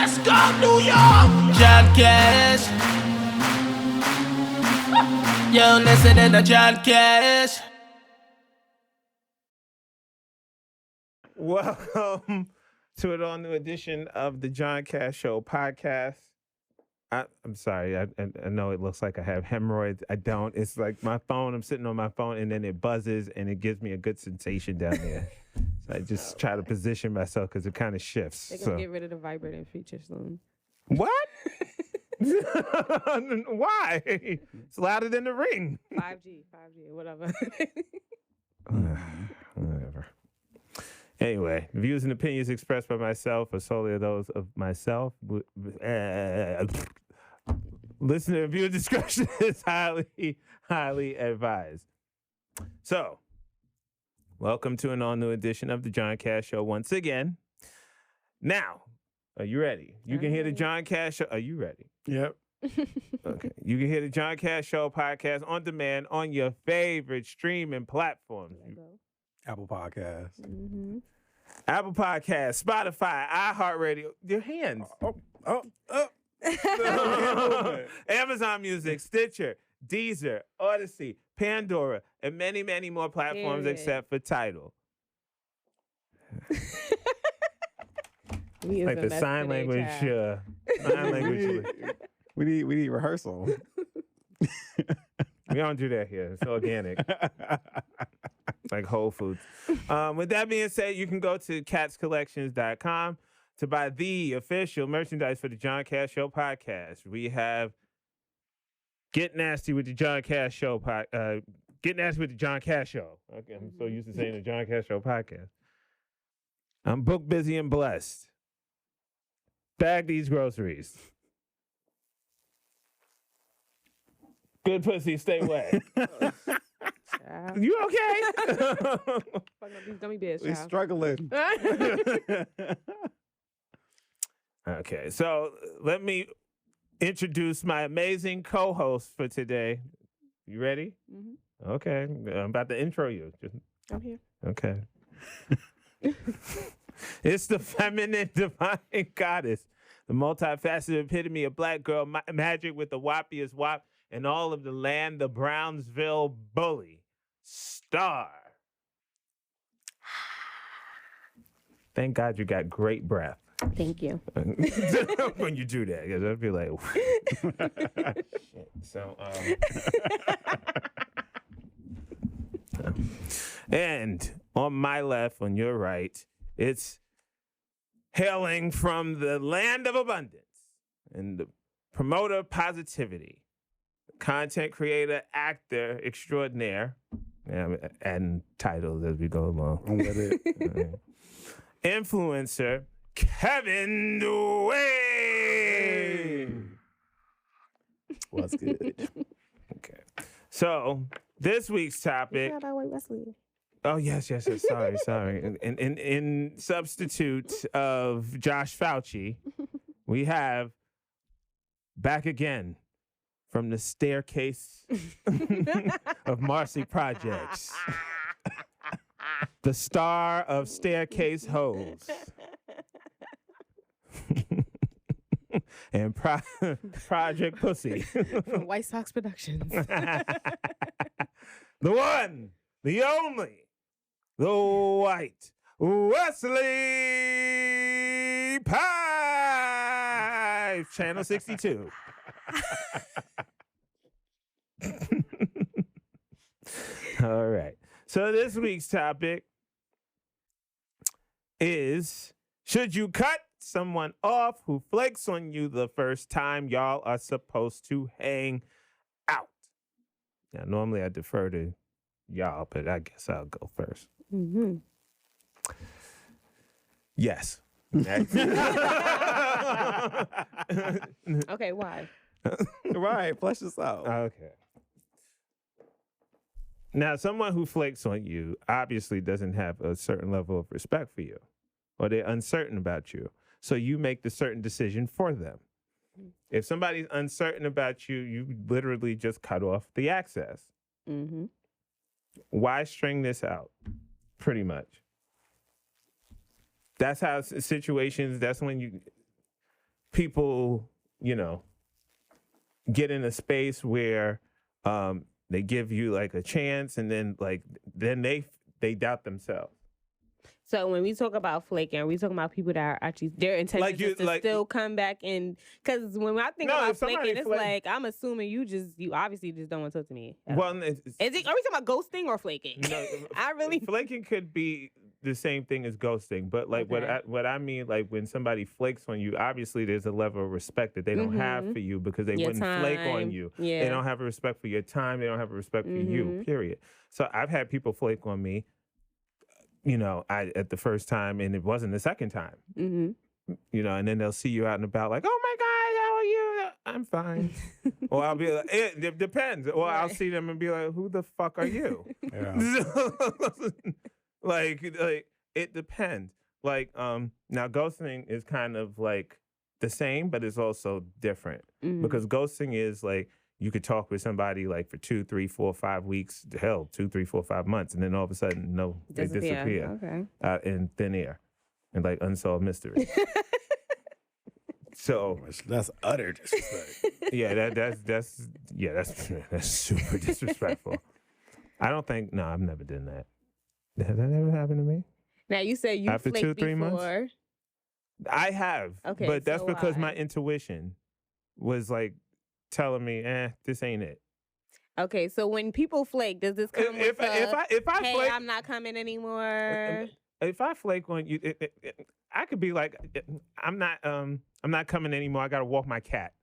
Let's go, New York! John Cash. Yo, listening to John Cash. Welcome to an all-new edition of the John Cash Show podcast. I'm sorry. I know it looks like I have hemorrhoids. I don't. It's like my phone. I'm sitting on my phone, and then it buzzes, and it gives me a good sensation down there. So I just try to position myself because it kind of shifts. They're going to get rid of the vibrating feature soon. What? Why? It's louder than the ring. 5G, whatever. Whatever. Anyway, the views and opinions expressed by myself are solely those of myself. Listener and viewer discretion is highly advised. So, welcome to an all-new edition of the John Cash Show once again. Now, are you ready? You can hear the John Cash Show. Are you ready? Yep. Okay. You can hear the John Cash Show podcast on demand on your favorite streaming platforms. Apple Podcasts. Mm-hmm. Apple Podcasts, Spotify, iHeartRadio. Your hands. Amazon Music, Stitcher, Deezer, Odyssey, Pandora, and many, many more platforms except for TIDAL. Like the sign language. Sign language. We need rehearsal. We don't do that here. It's organic. Like Whole Foods. With that being said, you can go to catscollections.com to buy the official merchandise for the John Cash Show podcast. We have Get Nasty with the John Cash Show Get Nasty with the John Cash Show. Okay, I'm so used to saying the John Cash Show podcast. I'm booked, busy, and blessed. Bag these groceries. Good pussy, stay wet. You okay? Fucking up these gummy bears, We're struggling. Okay, so let me introduce my amazing co-host for today. You ready? Mm-hmm. Okay, I'm about to intro you. I'm here. Okay. It's the feminine divine goddess, the multifaceted epitome of black girl magic with the whoppiest wop and all of the land, the Brownsville bully, Star. Thank God you got great breath. Thank you. When you do that, because I'd be like, shit. So, and on my left, on your right, it's hailing from the land of abundance and the promoter of positivity, content creator, actor extraordinaire. Yeah, adding titles as we go along. I'm with it. Right. Influencer, Kevin Dwayne. What's good? Okay. So, this week's topic. Shout out Wesley. Oh, yes. Sorry. In substitute of Josh Fauci, we have back again from the staircase of Marcy Projects, the star of Staircase Hoes. And Project Pussy. From White Sox Productions. The one, the only, the white Wesley Pie, Channel 62. All right. So this week's topic is, should you cut someone off who flakes on you the first time y'all are supposed to hang out? Now, normally I defer to y'all, but I guess I'll go first. Mm-hmm. Yes. Okay, why? Right, flesh this out. Okay. Now, someone who flakes on you obviously doesn't have a certain level of respect for you, or they're uncertain about you. So you make the certain decision for them. If somebody's uncertain about you, you literally just cut off the access. Mm-hmm. Why string this out? Pretty much. That's how situations, that's when people, get in a space where they give you like a chance, and then they doubt themselves. So when we talk about flaking, we talking about people that are actually their intention is to still come back and because when I think about flaking, it's like I'm assuming you obviously just don't want to talk to me. Well, are we talking about ghosting or flaking? No, I really flaking could be the same thing as ghosting, but like what I mean, like when somebody flakes on you, obviously there's a level of respect that they don't have for you because they wouldn't flake on you. Yeah. They don't have a respect for your time. They don't have a respect for you. Period. So I've had people flake on me. At the first time, and it wasn't the second time. And then they'll see you out and about, like, "Oh my God, how are you?" I'm fine. Or I'll be like, it depends. Or I'll see them and be like, "Who the fuck are you?" Yeah. like it depends. Like now ghosting is kind of like the same, but it's also different because ghosting is like you could talk with somebody like for 2, 3, 4, 5 weeks, hell, 2, 3, 4, 5 months, and then all of a sudden, no, they disappear in thin air and like unsolved mystery. So that's utter disrespect. Yeah, that's super disrespectful. I've never done that. Has that ever happened to me? Now you said you after flaked 2, 3 before. months. I have, but that's because my intuition was like telling me, this ain't it. Okay, so when people flake, does this come if I hey, flake, I'm not coming anymore? If I flake on you, I could be like, I'm not coming anymore. I got to walk my cat.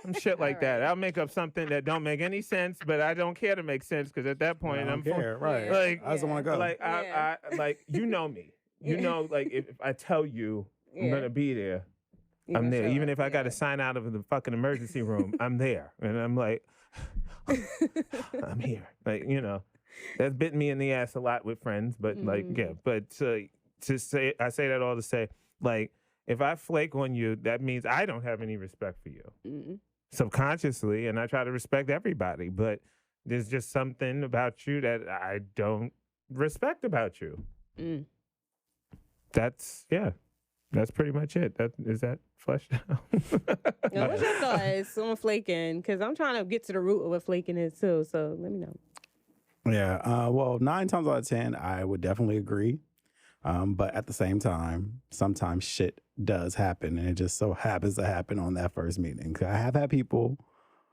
Some shit like that. I'll make up something that don't make any sense, but I don't care to make sense because at that point I'm right. Like I just want to go. Like I like you know me. You know, like if I tell you I'm gonna be there, I'm there. Even if I got to sign out of the fucking emergency room, I'm there, and I'm like, I'm here. Like that's bitten me in the ass a lot with friends, but But to say, I say that all to say, like, if I flake on you, that means I don't have any respect for you subconsciously, and I try to respect everybody, but there's just something about you that I don't respect about you. That's pretty much it. Is that fleshed out? Now, what's your thoughts on flaking? Because I'm trying to get to the root of what flaking is too. So let me know. Yeah. Well, 9 times out of 10, I would definitely agree. But at the same time, sometimes shit does happen, and it just so happens to happen on that first meeting. 'Cause I have had people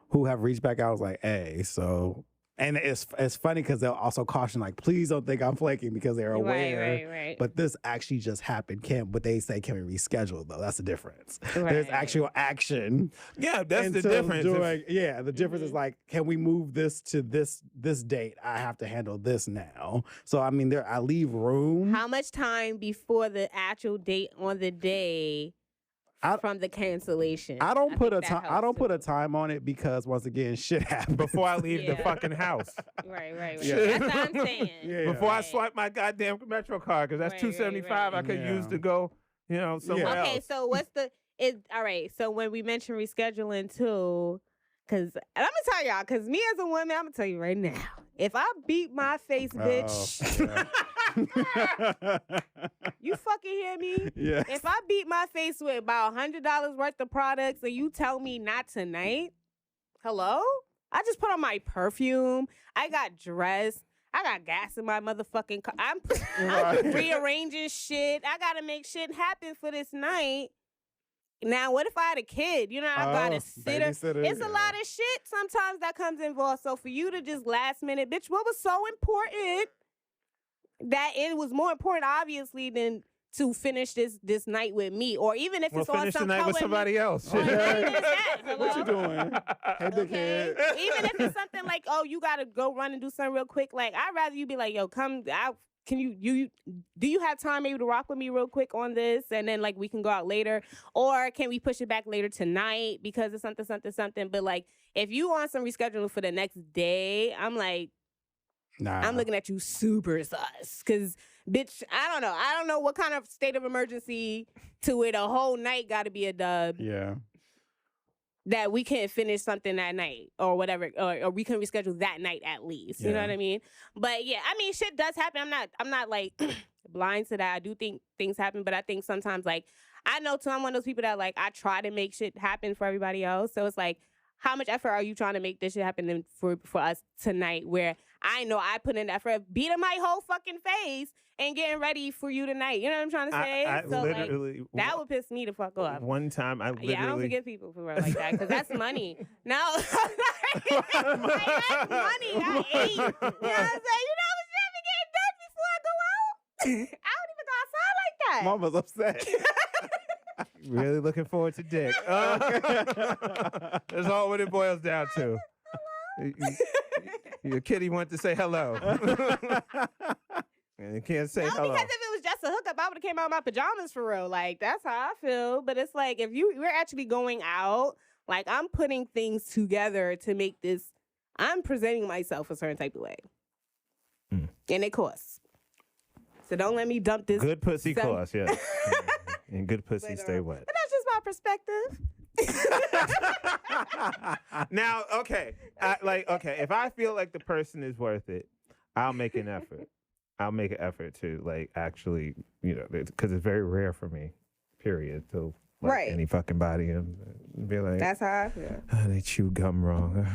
who have reached back out. I was like, "Hey, so." And it's funny because they'll also caution, like, please don't think I'm flaking because they're aware. Right. But this actually just happened. But they say, can we reschedule though? That's the difference. Right. There's actual action. Yeah, that's the difference. The difference is like, can we move this to this date? I have to handle this now. So I mean, I leave room. How much time before the actual date on the day from the cancellation? I don't put a time on it because once again, shit happens before I leave the fucking house. Right. Yeah. That's what I'm saying. Before I swipe my goddamn Metro card, because that's $275 I could use to go, somewhere else. Okay, so all right. So when we mention rescheduling too, because I'm gonna tell y'all, because me as a woman, I'm gonna tell you right now, if I beat my face, bitch. You fucking hear me? Yeah. If I beat my face with about $100 worth of products and you tell me not tonight, hello? I just put on my perfume. I got dressed. I got gas in my motherfucking car. I'm rearranging shit. I gotta make shit happen for this night. Now, what if I had a kid? I got a sitter. It's a lot of shit sometimes that comes involved. So for you to just last minute, bitch, what was so important? That it was more important, obviously, than to finish this night with me, or even if it's on finish some the night with somebody else. What you doing? Hey, big head. Even if it's something like, oh, you gotta go run and do something real quick. Like, I'd rather you be like, yo, come out. Can you do you have time maybe to rock with me real quick on this, and then like we can go out later, or can we push it back later tonight because of something? But like, if you want some rescheduling for the next day, I'm like. Nah. I'm looking at you super sus. Because, bitch, I don't know what kind of state of emergency to it. A whole night got to be a dub. Yeah. That we can't finish something that night or whatever. Or we can reschedule that night at least. You know what I mean? But, yeah, I mean, shit does happen. I'm not like, blind to that. I do think things happen. But I think sometimes, like, I know too, I'm one of those people that like I try to make shit happen for everybody else. So it's like, how much effort are you trying to make this shit happen for us tonight? Where I know I put in effort of beating my whole fucking face and getting ready for you tonight. You know what I'm trying to say? I so literally, like, that would piss me the fuck off. One time, I literally... Yeah, I don't forgive people for real like that because that's money. No, like, that's money. I ate. You know what I'm saying? You know how much shit I be getting done before I go out? I don't even go outside like that. Mama's upset. Really looking forward to dick. That's all what it boils down to. Your kitty wants to say hello. And you can't say hello. Because if it was just a hookup, I would have came out in my pajamas for real. Like, that's how I feel. But it's like, if we're actually going out, like, I'm putting things together to make this, I'm presenting myself a certain type of way. And it costs. So don't let me dump this. Good pussy costs, yeah. And good pussy stay wet. But that's just my perspective. Now, okay. If I feel like the person is worth it, I'll make an effort. I'll make an effort to, like, actually, you know, because it's very rare for me, period, to like any fucking body and be like, that's how I feel. Oh, they chew gum wrong.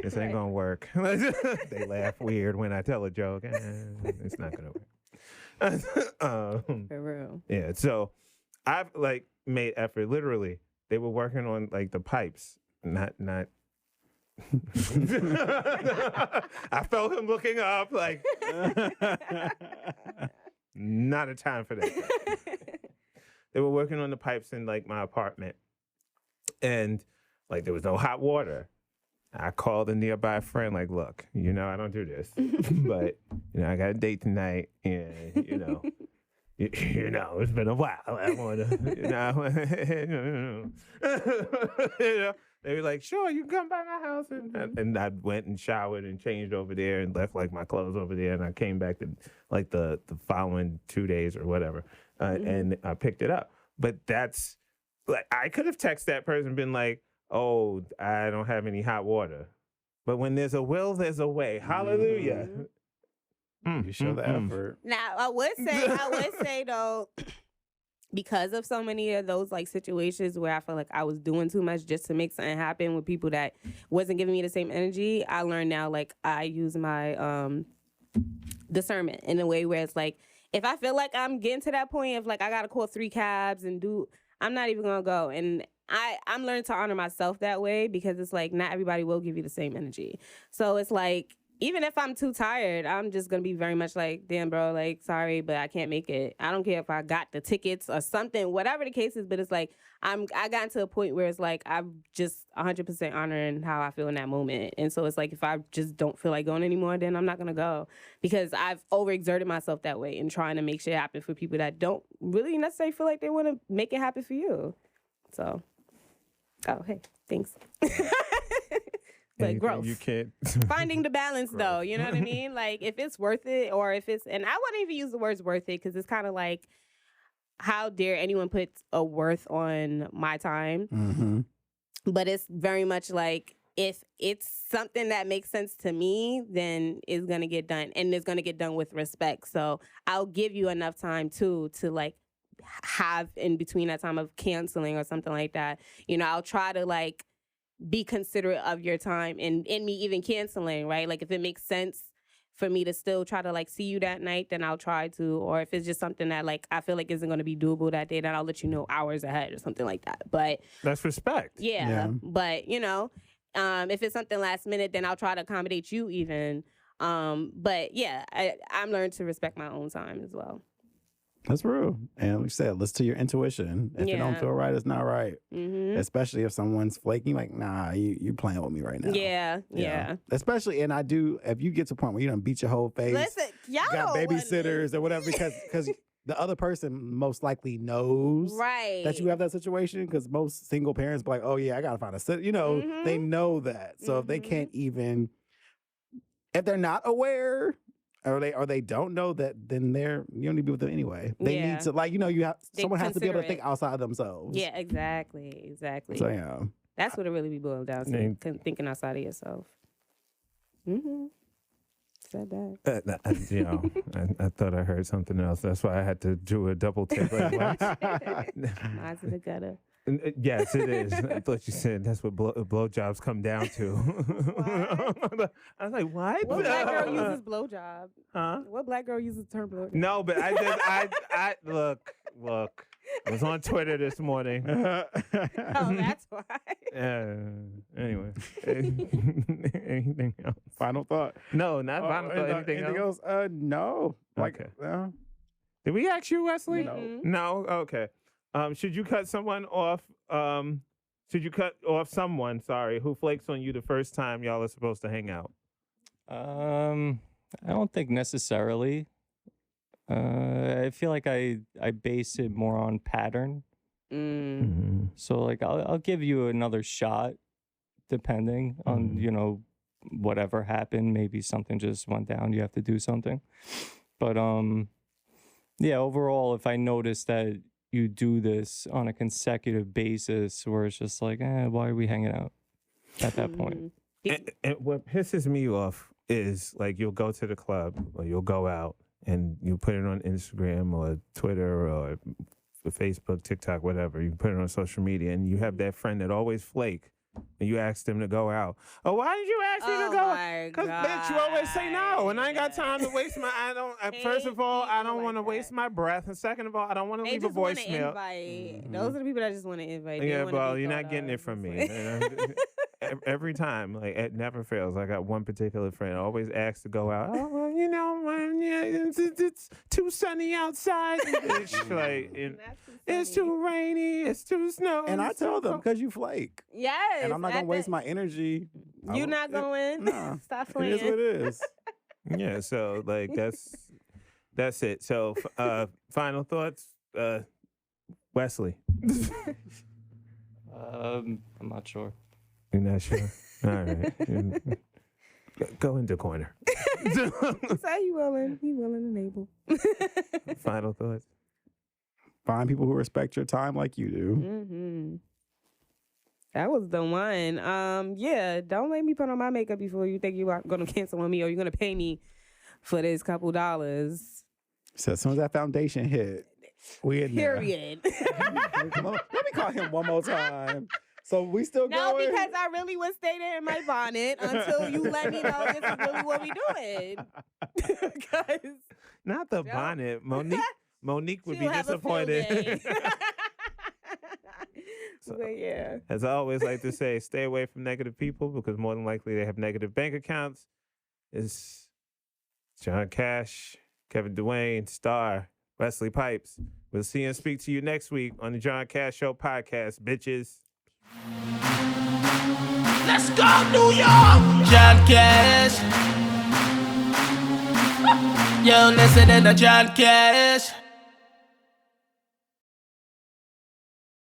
This ain't gonna work. They laugh weird when I tell a joke. It's not gonna work. For real. Yeah, so I've like made effort. Literally, they were working on like the pipes, not. I felt him looking up, like not a time for that. They were working on the pipes in like my apartment, and like there was no hot water. I called a nearby friend, like, look, you know, I don't do this, but you know, I got a date tonight, and you know, you know, it's been a while. I want to, you know, you know. They were like, sure, you can come by my house. And I went and showered and changed over there and left like my clothes over there. And I came back to like the following 2 days or whatever. And I picked it up. But that's like, I could have texted that person and been like, oh, I don't have any hot water. But when there's a will, there's a way. Hallelujah. You show the effort. Now, I would say though, because of so many of those like situations where I feel like I was doing too much just to make something happen with people that wasn't giving me the same energy, I learned now like I use my discernment in a way where it's like, if I feel like I'm getting to that point of like I gotta call 3 cabs and I'm not even gonna go. And I'm learning to honor myself that way because it's like not everybody will give you the same energy. So it's like, even if I'm too tired, I'm just going to be very much like, damn, bro, like, sorry, but I can't make it. I don't care if I got the tickets or something, whatever the case is, but it's like, I got to a point where it's like, I'm just 100% honoring how I feel in that moment. And so it's like, if I just don't feel like going anymore, then I'm not going to go because I've overexerted myself that way in trying to make shit happen for people that don't really necessarily feel like they want to make it happen for you. So, oh, hey, thanks. But growth. You can't. Finding the balance, though. You know what I mean? Like, if it's worth it or if it's... And I wouldn't even use the words worth it because it's kind of like, how dare anyone put a worth on my time? Mm-hmm. But it's very much like, if it's something that makes sense to me, then it's going to get done. And it's going to get done with respect. So I'll give you enough time, too, to, like, have in between that time of canceling or something like that. You know, I'll try to, like, be considerate of your time and me even canceling, right? Like if it makes sense for me to still try to like see you that night, then I'll try to. Or if it's just something that like I feel like isn't going to be doable that day, then I'll let you know hours ahead or something like that. But that's respect. Yeah. But you know, if it's something last minute, then I'll try to accommodate you even. But yeah, I'm learning to respect my own time as well. That's real. And like you said, listen to your intuition. If it don't feel right, it's not right. Mm-hmm. Especially if someone's flaking, like, nah, you playing with me right now. Yeah. Especially, and if you get to a point where you done beat your whole face, listen, y'all got babysitters or whatever, because the other person most likely knows that you have that situation, because most single parents be like, oh yeah, I gotta find a sitter. You know, they know that. So if they can't even, if they're not aware, or they don't know that, then you don't need to be with them anyway. They need to, like, you know, someone has to be able to think outside of themselves. Yeah, exactly. So yeah, that's what it really be boiled down to, thinking outside of yourself. Mm-hmm. said that. I thought I heard something else. That's why I had to do a double take. Like, what? Mine's in the gutter. Yes, it is. I thought you said that's what blowjobs come down to. I was like, what? What black girl uses blowjob? Huh? What black girl uses the term blowjob? No, but I look. I was on Twitter this morning. Oh, that's why. Anyway, anything else? Final thought. No, not final thought. Anything else? No. Okay. Did we ask you, Wesley? No. No. Okay. Should you cut someone off? Should you cut off someone? Sorry, who flakes on you the first time y'all are supposed to hang out? I don't think necessarily. I feel like I base it more on pattern. So like I'll give you another shot, depending on whatever happened. Maybe something just went down. You have to do something. But yeah. Overall, if I notice that you do this on a consecutive basis, where it's just like, why are we hanging out at that point? And what pisses me off is like you'll go to the club or you'll go out and you put it on Instagram or Twitter or Facebook, TikTok, whatever. You put it on social media and you have that friend that always flake and you ask them to go out. Oh, why did you ask me to go? Because bitch, you always say no, and I ain't got time to waste my. First of all, I don't want to waste my breath, and second of all, I don't want to leave a voicemail. Those are the people that just want to invite. Yeah, well, you're not getting it from me. Every time, like it never fails. I got one particular friend always asks to go out. Oh, well, it's too sunny outside. It's too rainy. It's too snowy. And I tell them because you flake. Yes. And I'm not gonna waste my energy. You're not going. Nah, Stop playing. It is what it is. Yeah. So like that's it. So final thoughts, Wesley. I'm not sure. You're not sure. All right. Go into corner. Say he willing. He willing and able. Final thoughts. Find people who respect your time like you do. Mm-hmm. That was the one. Yeah, don't make me put on my makeup before you think you are going to cancel on me or you're going to pay me for this couple dollars. So as soon as that foundation hit, we in there. Period. Let me call him one more time. So we still No, going? because I really was staying in my bonnet until you let me know this is really what we doing. Because Not the bonnet. Monique would be she'll have a field disappointed. day. But yeah. As I always like to say, stay away from negative people because more than likely they have negative bank accounts. It's John Cash, Kevin Dwayne, Star, Wesley Pipes. We'll see and speak to you next week on the John Cash Show podcast, bitches. Let's go, New York! John Cash. Yo, listen to John Cash.